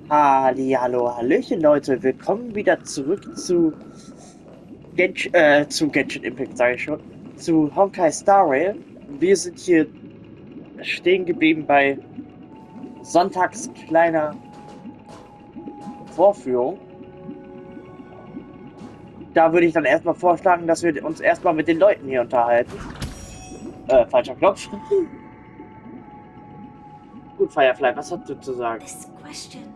Hallo, Hallöchen Leute, willkommen wieder zurück zu Genshin Impact, sage ich schon, zu Honkai Star Rail. Wir sind hier stehen geblieben bei Sonntags kleiner Vorführung. Da würde ich dann erstmal vorschlagen, dass wir uns erstmal mit den Leuten hier unterhalten. Falscher Knopf. Gut, Firefly, was hast du zu sagen? This question.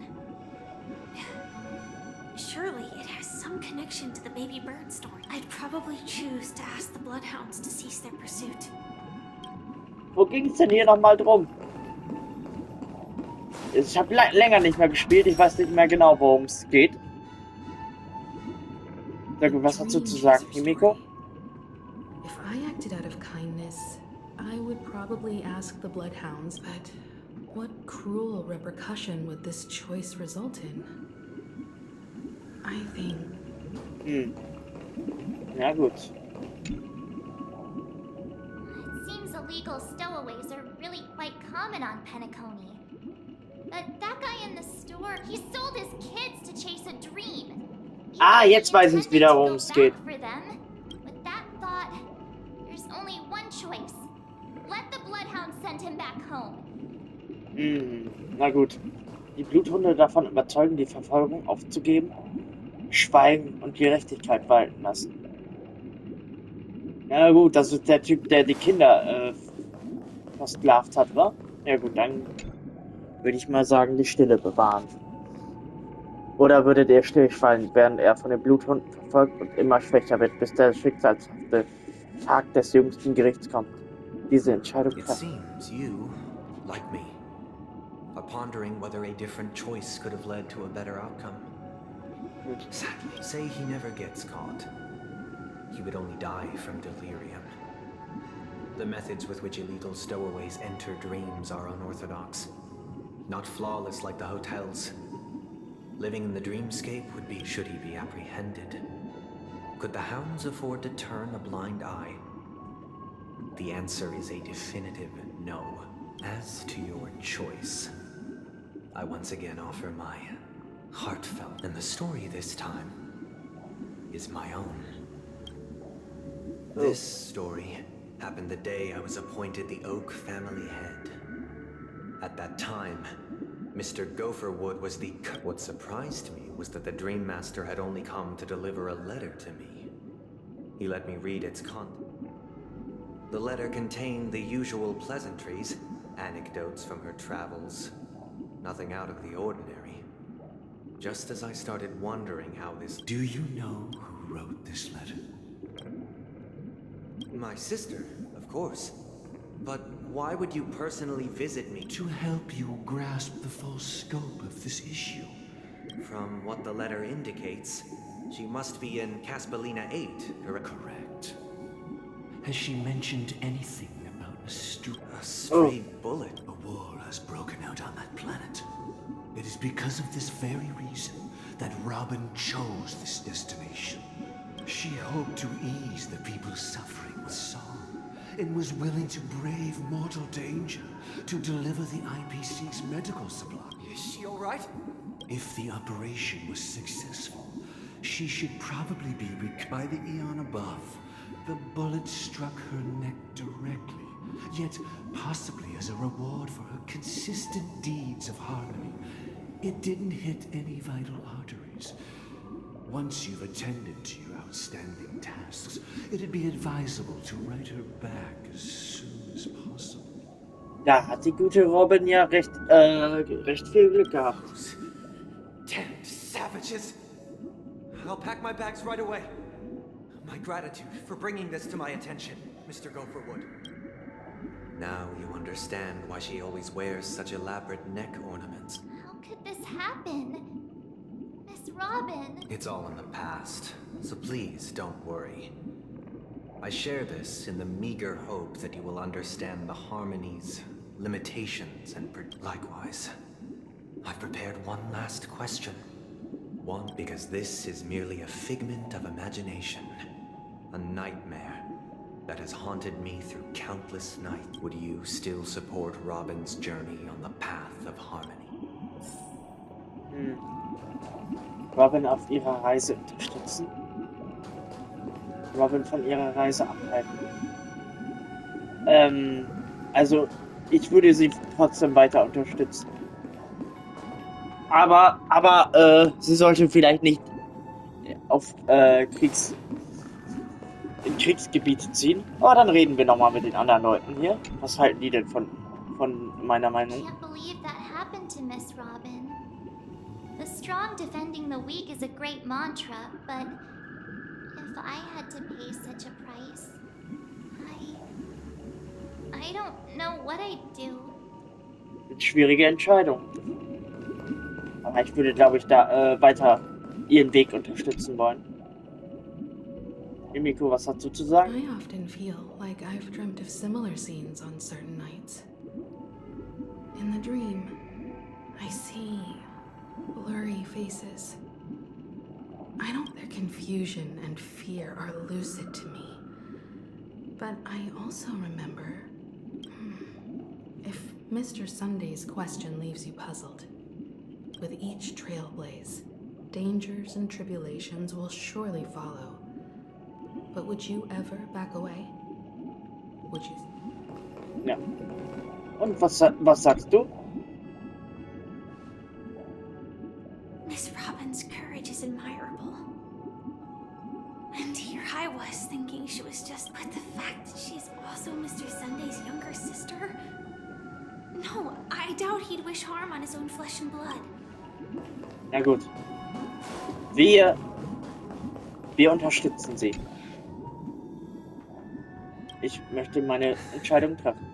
Surely it has some connection to the baby bird story. I'd probably choose to ask the bloodhounds to cease their pursuit. Wo ging es denn hier nochmal drum? Ich habe länger nicht mehr gespielt, ich weiß nicht mehr genau, worum es geht. Sehr gut, was hast du zu sagen, Himiko? If I acted out of kindness, I would probably ask the bloodhounds, but what cruel repercussion would this choice result in? I think... Ja gut. It seems illegal stowaways are really quite common on Penacony. But that guy in the store, he sold his kids to chase a dream. Jetzt weiß ich wieder, worum es geht. With that thought, there's only one choice. Let the bloodhounds send him back home. Na gut. Die Bluthunde davon überzeugen, die Verfolgung aufzugeben, schweigen und Gerechtigkeit walten lassen. Ja gut, das ist der Typ, der die Kinder versklavt hat, wa? Ja gut, dann würde ich mal sagen, die Stille bewahren. Oder würdet ihr stillschweigen, während er von den Bluthunden verfolgt und immer schwächer wird, bis der schicksalshafte Tag des jüngsten Gerichts kommt? Diese Entscheidung It treffen. seems you, like me, are pondering whether a different choice could have led to a better outcome. Sadly, say he never gets caught. He would only die from delirium. The methods with which illegal stowaways enter dreams are unorthodox. Not flawless like the hotels. Living in the dreamscape would be, should he be apprehended. Could the hounds afford to turn a blind eye? The answer is a definitive no. As to your choice, I once again offer my heartfelt, and the story this time is my own. This story happened the day I was appointed the Oak family head. At that time, Mr. Gopherwood was the... What surprised me was that the Dream Master had only come to deliver a letter to me. He let me read its content. The letter contained the usual pleasantries, anecdotes from her travels, nothing out of the ordinary. Just as I started wondering how this... Do you know who wrote this letter? My sister, of course. But why would you personally visit me? To help you grasp the full scope of this issue. From what the letter indicates, she must be in Caspelina 8, correct? Correct. Has she mentioned anything about a stray bullet? A war has broken out on that planet. It is because of this very reason that Robin chose this destination. She hoped to ease the people's suffering with song, and was willing to brave mortal danger to deliver the IPC's medical supply. Is she all right? If the operation was successful, she should probably be by the eon above. The bullet struck her neck directly, yet possibly as a reward for her consistent deeds of harmony. It didn't hit any vital arteries. Once you've attended to your outstanding tasks, it'd be advisable to write her back as soon as possible. Da hat die gute Robin ja recht viel Glück gehabt. Those damned savages! I'll pack my bags right away. My gratitude for bringing this to my attention, Mr. Gopherwood. Now you understand why she always wears such elaborate neck ornaments. How could this happen? Miss Robin. It's all in the past, so please don't worry. I share this in the meager hope that you will understand the harmonies, limitations, and likewise. I've prepared one last question. One, because this is merely a figment of imagination. A nightmare that has haunted me through countless nights. Would you still support Robin's journey on the path of harmony? Robin auf ihrer Reise unterstützen? Robin von ihrer Reise abhalten? Also ich würde sie trotzdem weiter unterstützen. Aber sie sollte vielleicht nicht auf in Kriegsgebiete ziehen. Aber dann reden wir nochmal mit den anderen Leuten hier. Was halten die denn von meiner Meinung? Can't believe that happened to Miss Robin. The strong defending the weak is a great mantra, but if I had to pay such a price, I don't know what I'd do. Eine schwierige Entscheidung. Aber ich würde, glaube ich, da weiter ihren Weg unterstützen wollen. Emiko, was hast du zu sagen? I often feel like I've dreamt of similar scenes on certain nights. In the dream, I see blurry faces. I know their confusion and fear are lucid to me. But I also remember... If Mr. Sunday's question leaves you puzzled, with each trailblaze, dangers and tribulations will surely follow. But would you ever back away? Would you? Ja. Und was sagst du? Miss Robin's courage is admirable. And here I was thinking she was just... But the fact that she's also Mr. Sunday's younger sister? No, I doubt he'd wish harm on his own flesh and blood. Na gut. Wir unterstützen sie. Ich möchte meine Entscheidung treffen.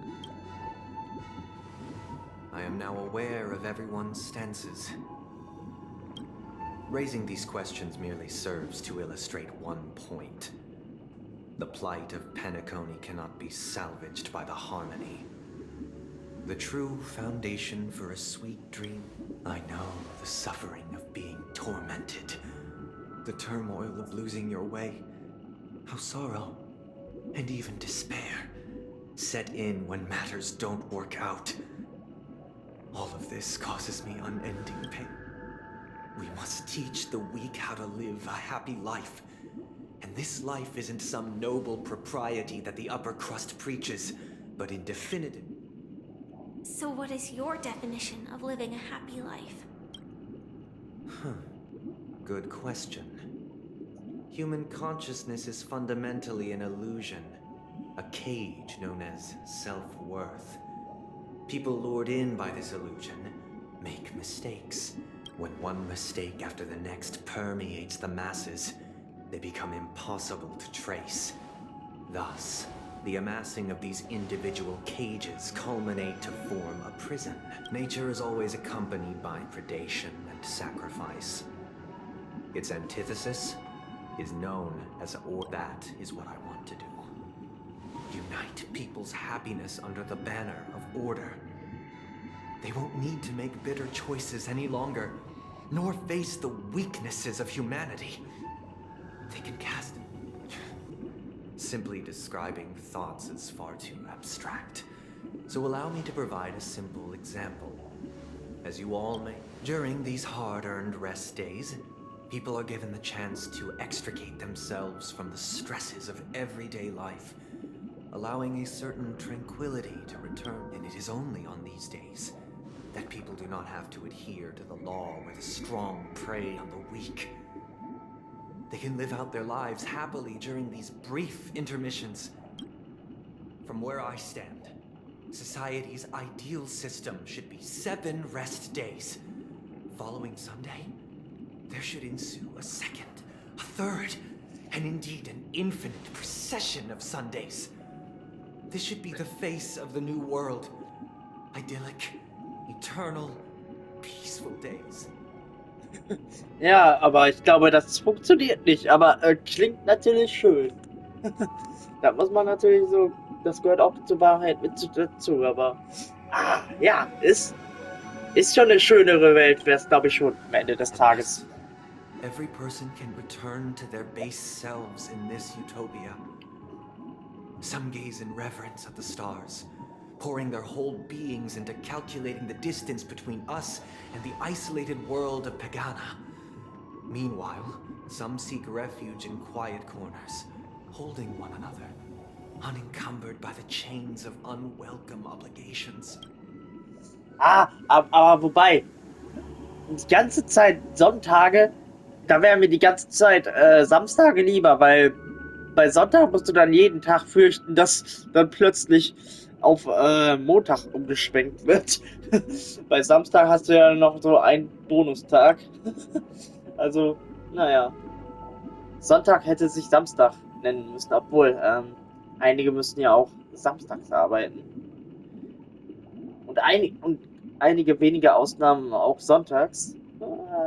I am now aware of everyone's stances. Raising these questions merely serves to illustrate one point. The plight of Penacony cannot be salvaged by the harmony. The true foundation for a sweet dream. I know the suffering of being tormented. The turmoil of losing your way. How sorrow, and even despair, set in when matters don't work out. All of this causes me unending pain. We must teach the weak how to live a happy life. And this life isn't some noble propriety that the upper crust preaches, but in definitive... So what is your definition of living a happy life? Good question. Human consciousness is fundamentally an illusion, a cage known as self-worth. People lured in by this illusion make mistakes. When one mistake after the next permeates the masses, they become impossible to trace. Thus, the amassing of these individual cages culminate to form a prison. Nature is always accompanied by predation and sacrifice. Its antithesis is known as or that is what I want to do. Unite people's happiness under the banner of order. They won't need to make bitter choices any longer, nor face the weaknesses of humanity. They can cast... Simply describing thoughts is far too abstract. So allow me to provide a simple example. As you all may, during these hard-earned rest days, people are given the chance to extricate themselves from the stresses of everyday life, allowing a certain tranquility to return. And it is only on these days that people do not have to adhere to the law where the strong prey on the weak. They can live out their lives happily during these brief intermissions. From where I stand, society's ideal system should be 7 rest days. Following Sunday, there should ensue a second, a third, and indeed an infinite procession of Sundays. This should be the face of the new world. Idyllic, eternal, peaceful days. Ja, aber ich glaube, das funktioniert nicht. Aber klingt natürlich schön. Da muss man natürlich so, das gehört auch zur Wahrheit mit dazu. Aber ja, ist schon eine schönere Welt, wäre es, glaube ich, schon am Ende des Tages. Every person can return to their base selves in this utopia. Some gaze in reverence at the stars, pouring their whole beings into calculating the distance between us and the isolated world of Pagana. Meanwhile, some seek refuge in quiet corners, holding one another, unencumbered by the chains of unwelcome obligations. Aber wobei, die ganze Zeit Sonntage, da wären mir die ganze Zeit Samstage lieber, weil bei Sonntag musst du dann jeden Tag fürchten, dass dann plötzlich auf Montag umgeschwenkt wird. Bei Samstag hast du ja noch so einen Bonustag. Also, naja. Sonntag hätte sich Samstag nennen müssen, obwohl einige müssen ja auch samstags arbeiten. Und einige wenige Ausnahmen auch sonntags.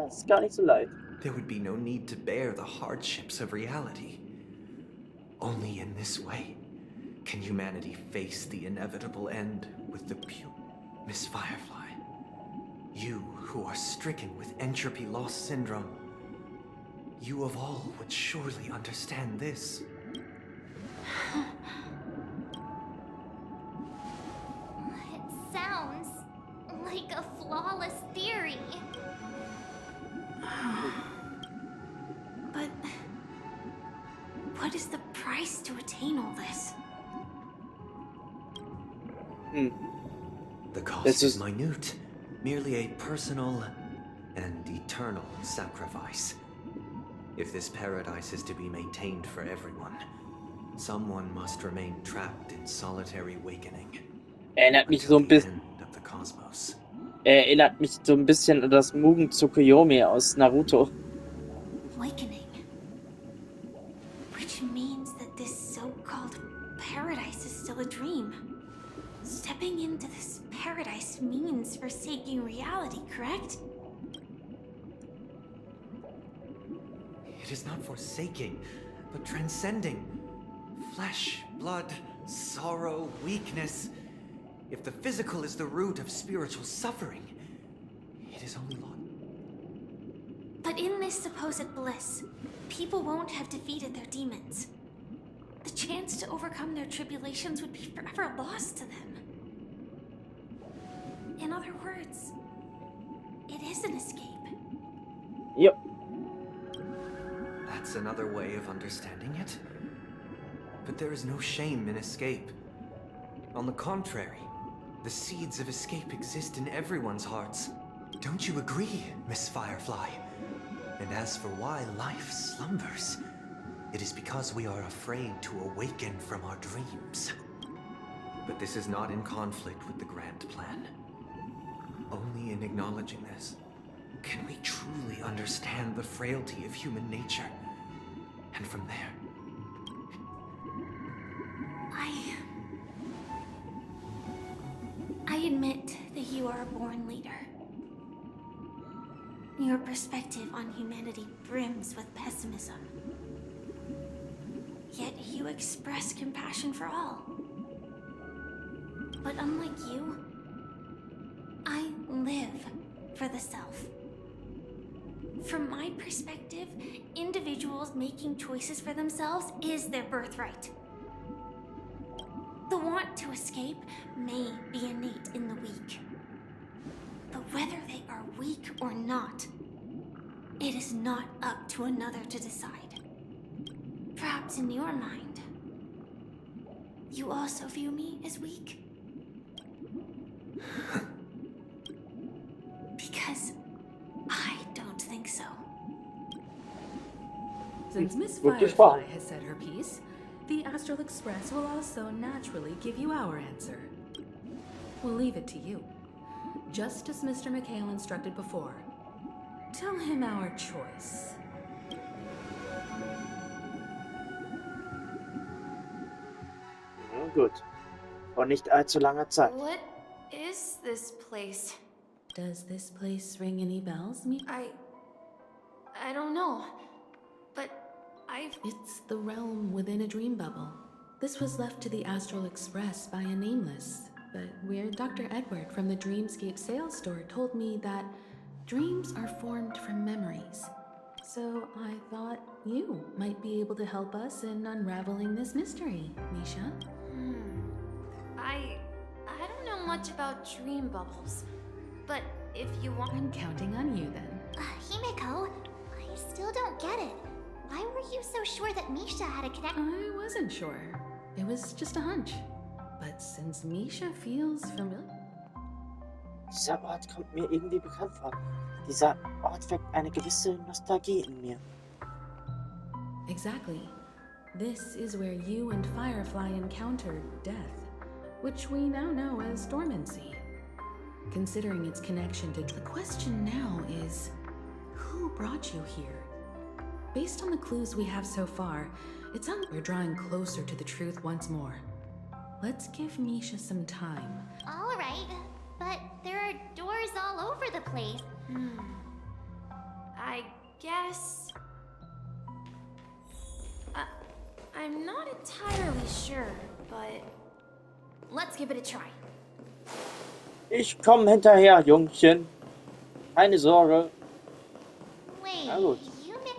Ist gar nicht so leicht. There would be no need to bear the hardships of reality. Only in this way can humanity face the inevitable end with the pure Miss Firefly. You who are stricken with entropy loss syndrome, you of all would surely understand this. It sounds like a flawless theory. But what is the price to attain all this? The cost This is is- minute, merely a personal and eternal sacrifice. If this paradise is to be maintained for everyone, someone must remain trapped in solitary awakening Erinnert mich so until ein the bisschen. end of the cosmos. Erinnert mich so ein bisschen an das Mugen Tsukuyomi aus Naruto. Awakening. Which means that this so-called paradise is still a dream. Stepping into this paradise means forsaking reality, correct? It is not forsaking, but transcending. Flesh, blood, sorrow, weakness. If the physical is the root of spiritual suffering, it is only lost. But in this supposed bliss, people won't have defeated their demons. The chance to overcome their tribulations would be forever lost to them. In other words, it is an escape. Yep. That's another way of understanding it. But there is no shame in escape. On the contrary, the seeds of escape exist in everyone's hearts. Don't you agree, Miss Firefly? And as for why life slumbers, it is because we are afraid to awaken from our dreams. But this is not in conflict with the grand plan. Only in acknowledging this can we truly understand the frailty of human nature. And from there, I admit that you are a born leader. Your perspective on humanity brims with pessimism. Yet you express compassion for all. But unlike you, I live for the self. From my perspective, individuals making choices for themselves is their birthright. The want to escape may be innate in the weak. But whether they are weak or not, it is not up to another to decide. Perhaps in your mind, you also view me as weak? Because I don't think so. Since Miss Wirklich Firefly wahr. has said her piece, the Astral Express will also naturally give you our answer. We'll leave it to you. Just as Mr. McHale instructed before. Tell him our choice. Ja, gut. Vor nicht allzu langer Zeit. What is this place? Does this place ring any bells, me? I don't know. But It's the realm within a dream bubble. This was left to the Astral Express by a nameless, but weird Dr. Edward from the Dreamscape sales store told me that dreams are formed from memories. So I thought you might be able to help us in unraveling this mystery, Misha. I don't know much about dream bubbles. But if you want... I'm counting on you then. Himeko, I still get it. Why were you so sure that Misha had a connection? I wasn't sure. It was just a hunch. But since Misha feels familiar... Dieser Ort kommt mir irgendwie bekannt vor. Dieser Ort weckt eine gewisse Nostalgie in mir. Exactly. This is where you and Firefly encountered death, which we now know as dormancy. Considering its connection to... The question now is, who brought you here? Based on the clues we have so far, it sounds we're drawing closer to the truth once more. Let's give Misha some time. All right, but there are doors all over the place. I guess... I'm not entirely sure, but let's give it a try. Ich komme hinterher, Jungchen. Keine Sorge. Wait, Na gut. you mean...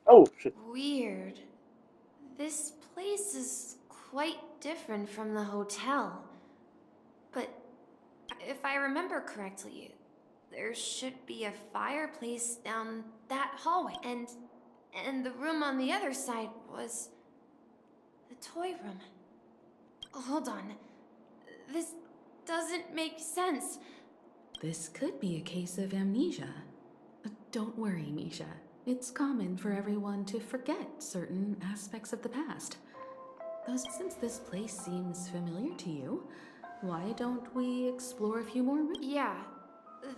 Oh, shit. Weird. This place is quite different from the hotel. But if I remember correctly, there should be a fireplace down that hallway. And the room on the other side was the toy room. Hold on. This doesn't make sense. This could be a case of amnesia. Don't worry, Misha. It's common for everyone to forget certain aspects of the past. Thus, since this place seems familiar to you, why don't we explore a few more rooms? Yeah.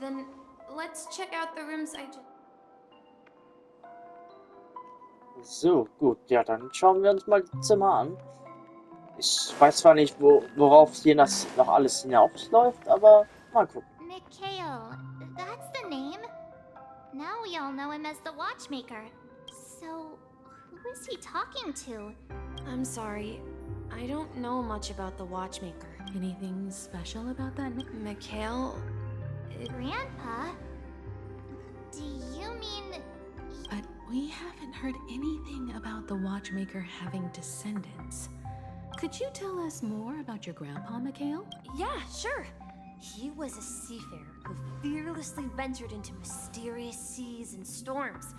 Then let's check out the rooms I just... So, gut. Ja, dann schauen wir uns mal die Zimmer an. Ich weiß zwar nicht, worauf hier das noch alles hinausläuft, aber mal gucken. Mikhail, that's the name. Now we all know him as the Watchmaker. So, who is he talking to? I'm sorry. I don't know much about the Watchmaker. Anything special about that? Mikhail... Grandpa? Do you mean... But we haven't heard anything about the Watchmaker having descendants. Could you tell us more about your grandpa, Mikhail? Yeah, sure. He was a seafarer who fearlessly ventured into mysterious seas and storms.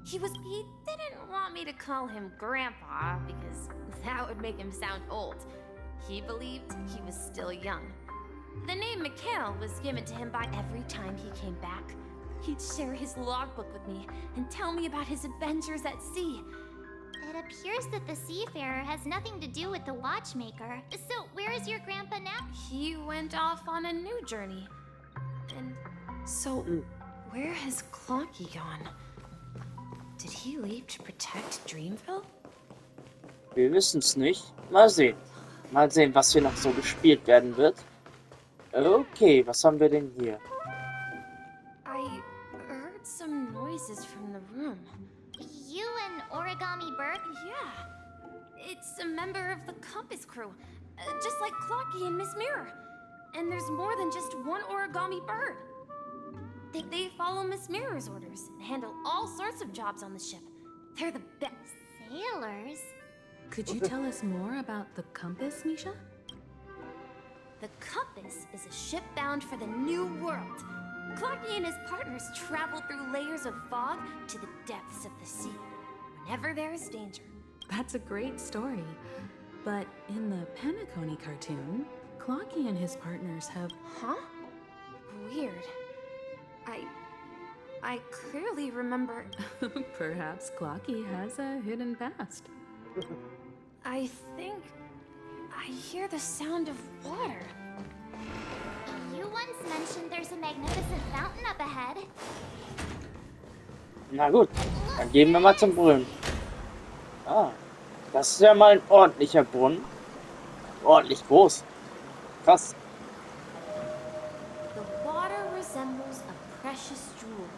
He didn't want me to call him Grandpa because that would make him sound old. He believed he was still young. The name Mikhail was given to him by every time he came back. He'd share his logbook with me and tell me about his adventures at sea. It appears that the seafarer has nothing to do with the Watchmaker. So, where is your grandpa now? He went off on a new journey. And so, where has Clocky gone? Did he leave to protect Dreamville? Wir wissen es nicht. Mal sehen. Mal sehen, was hier noch so gespielt werden wird. Okay, was haben wir denn hier? I heard some noises from the room. You and Origami Bird? Yeah. It's a member of the Compass crew. Just like Clocky and Miss Mirror. And there's more than just one Origami Bird. They follow Miss Mirror's orders and handle all sorts of jobs on the ship. They're the best. Sailors? Could you tell us more about the Compass, Misha? The Compass is a ship bound for the New World. Clocky and his partners travel through layers of fog to the depths of the sea, whenever there is danger. That's a great story. But in the Penacony cartoon, Clocky and his partners have... Huh? Weird. I clearly remember... Perhaps Clocky has a hidden past. I think I hear the sound of water. You once mentioned there's a magnificent fountain up ahead. Na gut, dann gehen wir mal zum Brunnen. Ah, das ist ja mal ein ordentlicher Brunnen. Ordentlich groß. Krass. The water resembles a precious jewel,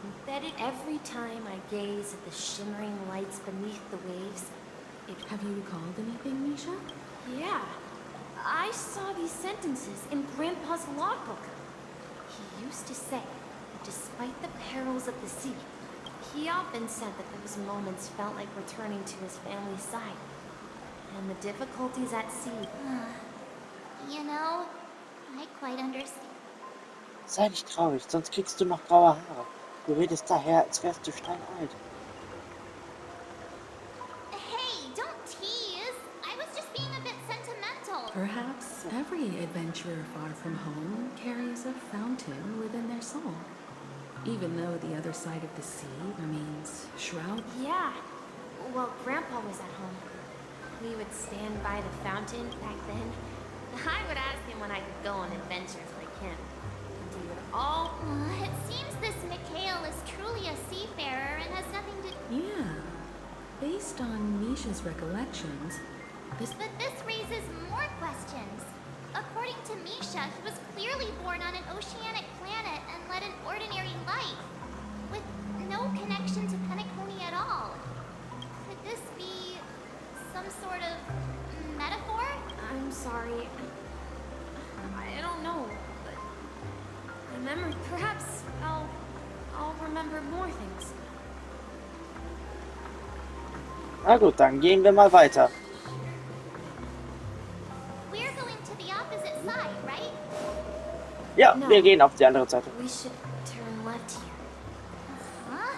embedded every time I gaze at the shimmering lights beneath the waves. Have you recalled anything, Misha? Yeah. I saw these sentences in Grandpa's logbook. He used to say that despite the perils of the sea, he often said that those moments felt like returning to his family's side. And the difficulties at sea. You know, I quite understand. Sei nicht traurig, sonst kriegst du noch graue Haare. Du redest daher, als wärst du steinalt. Perhaps every adventurer far from home carries a fountain within their soul, even though the other side of the sea remains shrouded. Yeah. Well, Grandpa was at home. We would stand by the fountain back then. I would ask him when I could go on adventures like him. And he would all... It seems this Mikhail is truly a seafarer and has nothing to... Yeah. Based on Misha's recollections, But this raises more questions. According to Misha, he was clearly born on an oceanic planet and led an ordinary life, with no connection to Penacony at all. Could this be some sort of metaphor? I'm sorry. I don't know, but... Remember, perhaps I'll remember more things. Na gut, dann gehen wir mal weiter. We're going to the opposite side, right? Ja, No. wir gehen auf die andere Seite. We should turn left here. Huh?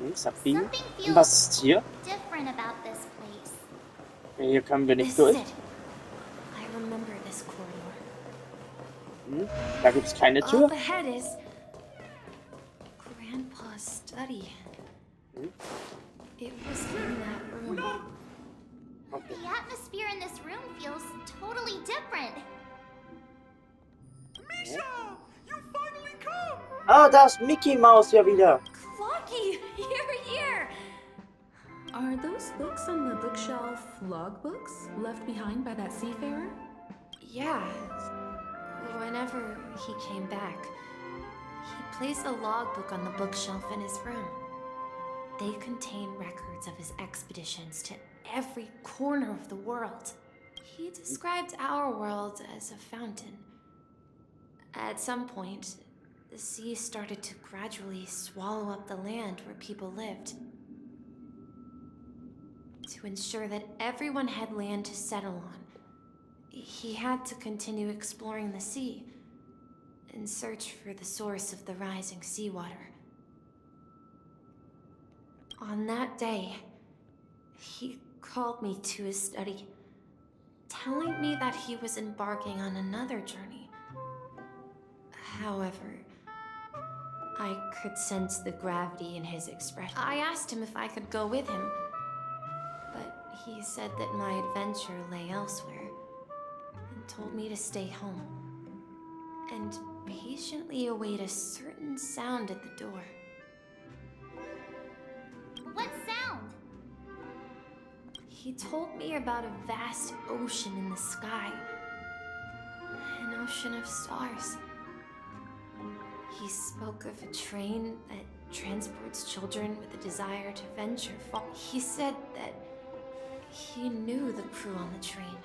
Links abbiegen. Something Und was feels ist hier? different about this place. Hier können wir nicht This is durch. it. I remember this corridor. Da gibt es keine Tür. Up ahead is Grandpa's study. It was in that room. Okay. The atmosphere in this room feels totally different. Ah, da ist Mickey Mouse ja wieder. Clocky, you're here. are those books on the bookshelf logbooks left behind by that seafarer? Yeah. Whenever he came back, he placed a logbook on the bookshelf in his room. They contain records of his expeditions to every corner of the world. He described our world as a fountain. At some point, the sea started to gradually swallow up the land where people lived. To ensure that everyone had land to settle on, he had to continue exploring the sea and search for the source of the rising seawater. On that day, he called me to his study, telling me that he was embarking on another journey. However, I could sense the gravity in his expression. I asked him if I could go with him, but he said that my adventure lay elsewhere and told me to stay home and patiently await a certain sound at the door. What sound? He told me about a vast ocean in the sky, an ocean of stars. He spoke of a train that transports children with a desire to venture far. He said that he knew the crew on the train,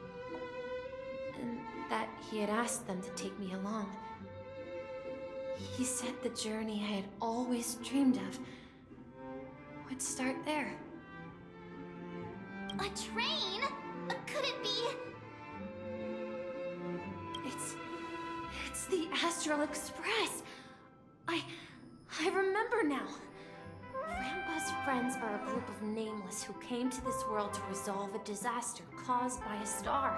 and that he had asked them to take me along. He said the journey I had always dreamed of would start there. A train? Could it be? It's the Astral Express. I remember now. Grandpa's friends are a group of nameless who came to this world to resolve a disaster caused by a star.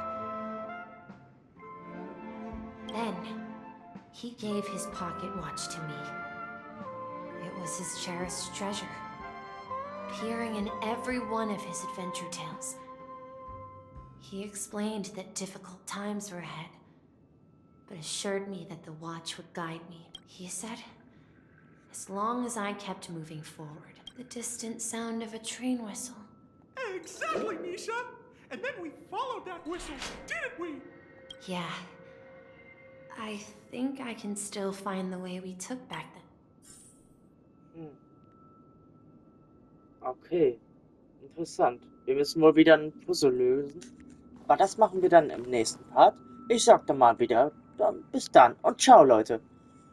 Then, he gave his pocket watch to me. It was his cherished treasure, appearing in every one of his adventure tales. He explained that difficult times were ahead, but assured me that the watch would guide me. He said, as long as I kept moving forward, the distant sound of a train whistle. Exactly, Misha! And then we followed that whistle, didn't we? Yeah. I think I can still find the way we took back then. Okay, interessant. Wir müssen wohl wieder ein Puzzle lösen. Aber das machen wir dann im nächsten Part. Ich sag dann mal wieder, dann bis dann und ciao, Leute.